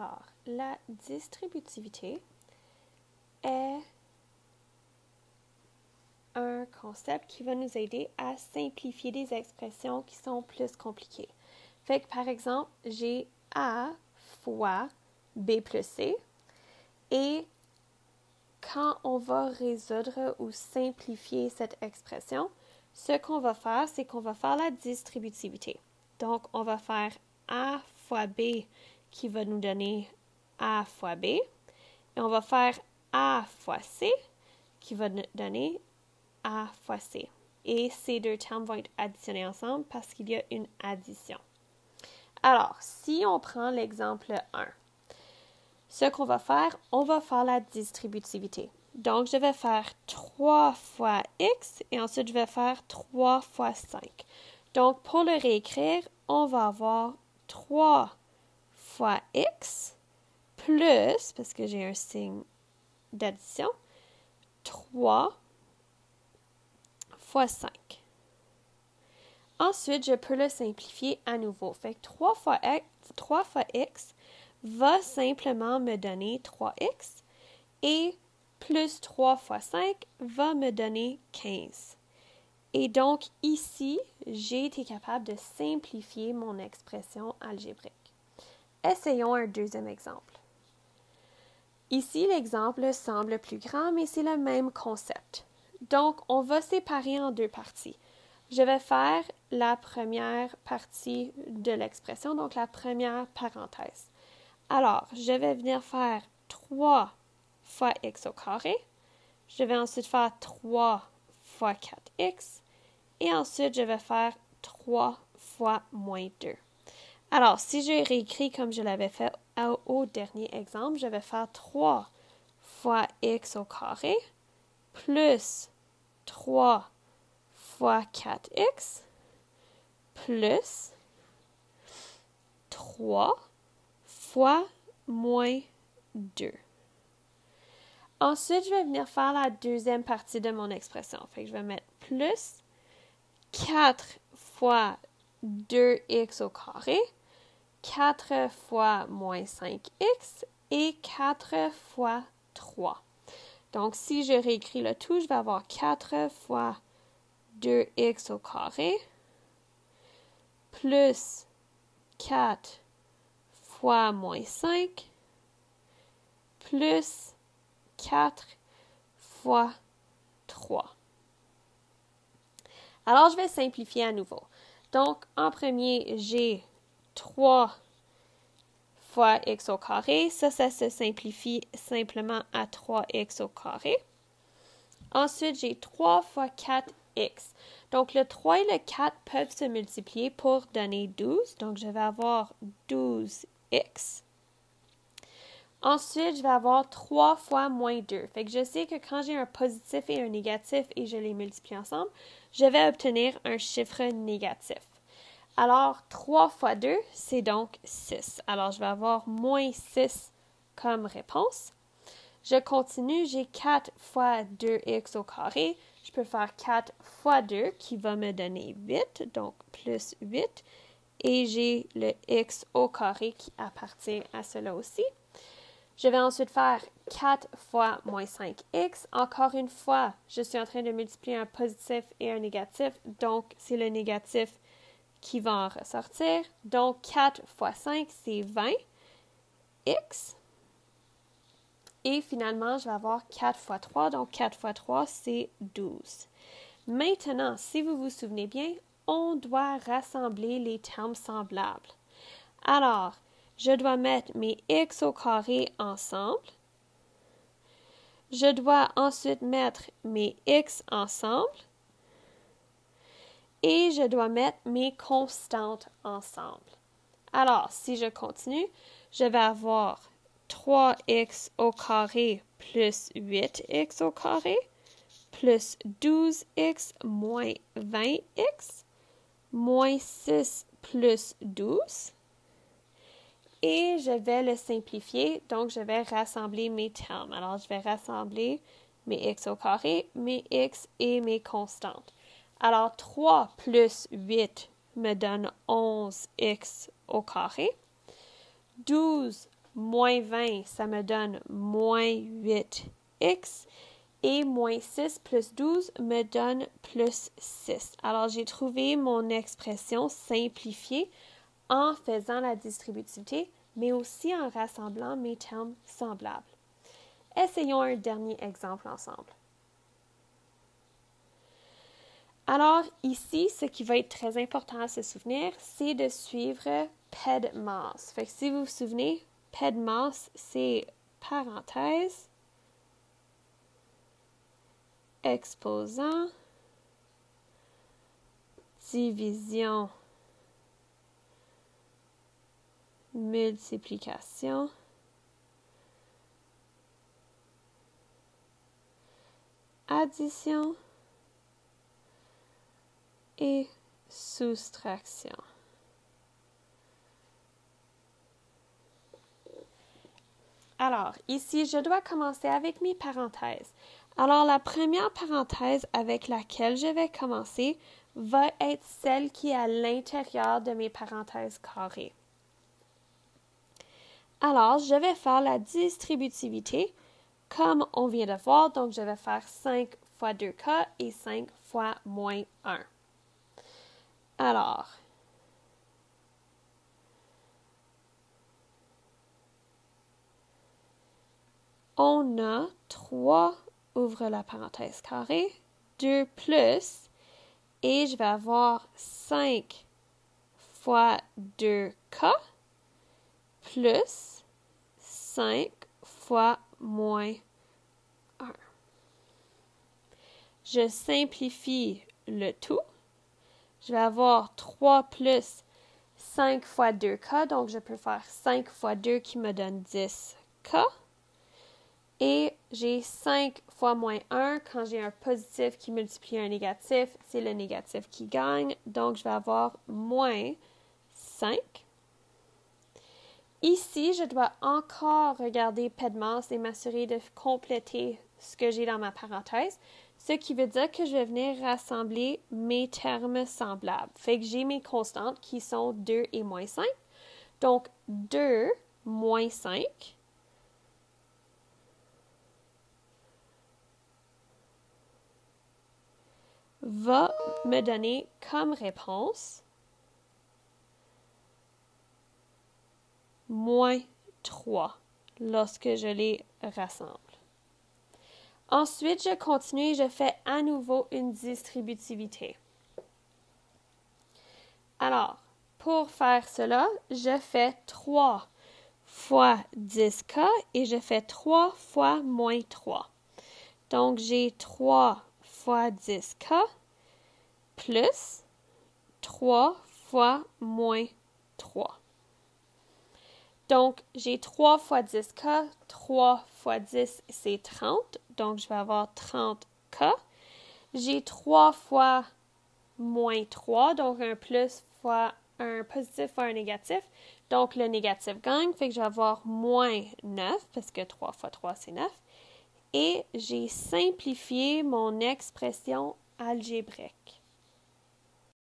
Alors, la distributivité est un concept qui va nous aider à simplifier des expressions qui sont plus compliquées. Fait que, par exemple, j'ai A fois B plus C et quand on va résoudre ou simplifier cette expression, ce qu'on va faire, c'est qu'on va faire la distributivité. Donc, on va faire A fois B qui va nous donner A fois B et on va faire A fois C qui va nous donner A fois C. Et ces deux termes vont être additionnés ensemble parce qu'il y a une addition. Alors, si on prend l'exemple 1, ce qu'on va faire, on va faire la distributivité. Donc, je vais faire 3 fois x et ensuite je vais faire 3 fois 5. Donc, pour le réécrire, on va avoir 3 fois x plus, parce que j'ai un signe d'addition, 3 fois 5. Ensuite, je peux le simplifier à nouveau. Fait que 3 fois x va simplement me donner 3x et plus 3 fois 5 va me donner 15. Et donc, ici, j'ai été capable de simplifier mon expression algébrique. Essayons un deuxième exemple. Ici, l'exemple semble plus grand, mais c'est le même concept. Donc, on va séparer en deux parties. Je vais faire la première partie de l'expression, donc la première parenthèse. Alors, je vais venir faire 3 fois x au carré. Je vais ensuite faire 3 fois 4x. Et ensuite, je vais faire 3 fois moins 2. Alors, si je réécris comme je l'avais fait au dernier exemple, je vais faire 3 fois x au carré plus 3 fois 4x plus 3 fois moins 2. Ensuite, je vais venir faire la deuxième partie de mon expression. Fait que je vais mettre plus 4 fois 2x au carré, 4 fois moins 5x et 4 fois 3. Donc, si je réécris le tout, je vais avoir 4 fois 2x au carré plus 4 fois moins 5 plus 4 fois 3. Alors, je vais simplifier à nouveau. Donc, en premier, j'ai 3 fois x au carré. Ça se simplifie simplement à 3x au carré. Ensuite, j'ai 3 fois 4x. Donc, le 3 et le 4 peuvent se multiplier pour donner 12. Donc, je vais avoir 12x. Ensuite, je vais avoir 3 fois moins 2. Fait que je sais que quand j'ai un positif et un négatif et je les multiplie ensemble, je vais obtenir un chiffre négatif. Alors, 3 fois 2, c'est donc 6. Alors, je vais avoir moins 6 comme réponse. Je continue, j'ai 4 fois 2x au carré. Je peux faire 4 fois 2 qui va me donner 8, donc plus 8. Et j'ai le x au carré qui appartient à cela aussi. Je vais ensuite faire 4 fois moins 5x. Encore une fois, je suis en train de multiplier un positif et un négatif, donc c'est le négatif qui va en ressortir. Donc, 4 fois 5, c'est 20x. Et finalement, je vais avoir 4 fois 3, donc 4 fois 3, c'est 12. Maintenant, si vous vous souvenez bien, on doit rassembler les termes semblables. Alors, je dois mettre mes x au carré ensemble. Je dois ensuite mettre mes x ensemble. Et je dois mettre mes constantes ensemble. Alors, si je continue, je vais avoir 3x au carré plus 8x au carré plus 12x moins 20x moins 6 plus 12. Et je vais le simplifier, donc je vais rassembler mes termes. Alors, je vais rassembler mes x au carré, mes x et mes constantes. Alors, 3 plus 8 me donne 11x au carré. 12 moins 20, ça me donne moins 8x. Et moins 6 plus 12 me donne plus 6. Alors, j'ai trouvé mon expression simplifiée en faisant la distributivité, mais aussi en rassemblant mes termes semblables. Essayons un dernier exemple ensemble. Alors, ici, ce qui va être très important à se souvenir, c'est de suivre PEDMAS. Fait que si vous vous souvenez, PEDMAS, c'est parenthèse, exposant, division, multiplication, addition et soustraction. Alors, ici, je dois commencer avec mes parenthèses. Alors, la première parenthèse avec laquelle je vais commencer va être celle qui est à l'intérieur de mes parenthèses carrées. Alors, je vais faire la distributivité comme on vient de voir. Donc, je vais faire 5 fois 2k et 5 fois moins 1. Alors, on a 3, ouvre la parenthèse carrée, 2 plus, et je vais avoir 5 fois 2k plus 5 fois moins 1. Je simplifie le tout. Je vais avoir 3 plus 5 fois 2k, donc je peux faire 5 fois 2 qui me donne 10k. Et j'ai 5 fois moins 1. Quand j'ai un positif qui multiplie un négatif, c'est le négatif qui gagne. Donc, je vais avoir moins 5. Ici, je dois encore regarder PEDMAS et m'assurer de compléter ce que j'ai dans ma parenthèse, ce qui veut dire que je vais venir rassembler mes termes semblables. Fait que j'ai mes constantes qui sont 2 et moins 5. Donc, 2 moins 5 va me donner comme réponse moins 3 lorsque je les rassemble. Ensuite, je continue et je fais à nouveau une distributivité. Alors, pour faire cela, je fais 3 fois 10k et je fais 3 fois moins 3. Donc, j'ai 3 fois 10k plus 3 fois moins 3. Donc, j'ai 3 fois 10k, 3 fois 10, c'est 30. Donc, je vais avoir 30k. J'ai 3 fois moins 3, donc un plus fois un positif fois un négatif. Donc, le négatif gagne, fait que je vais avoir moins 9, parce que 3 fois 3, c'est 9. Et j'ai simplifié mon expression algébrique.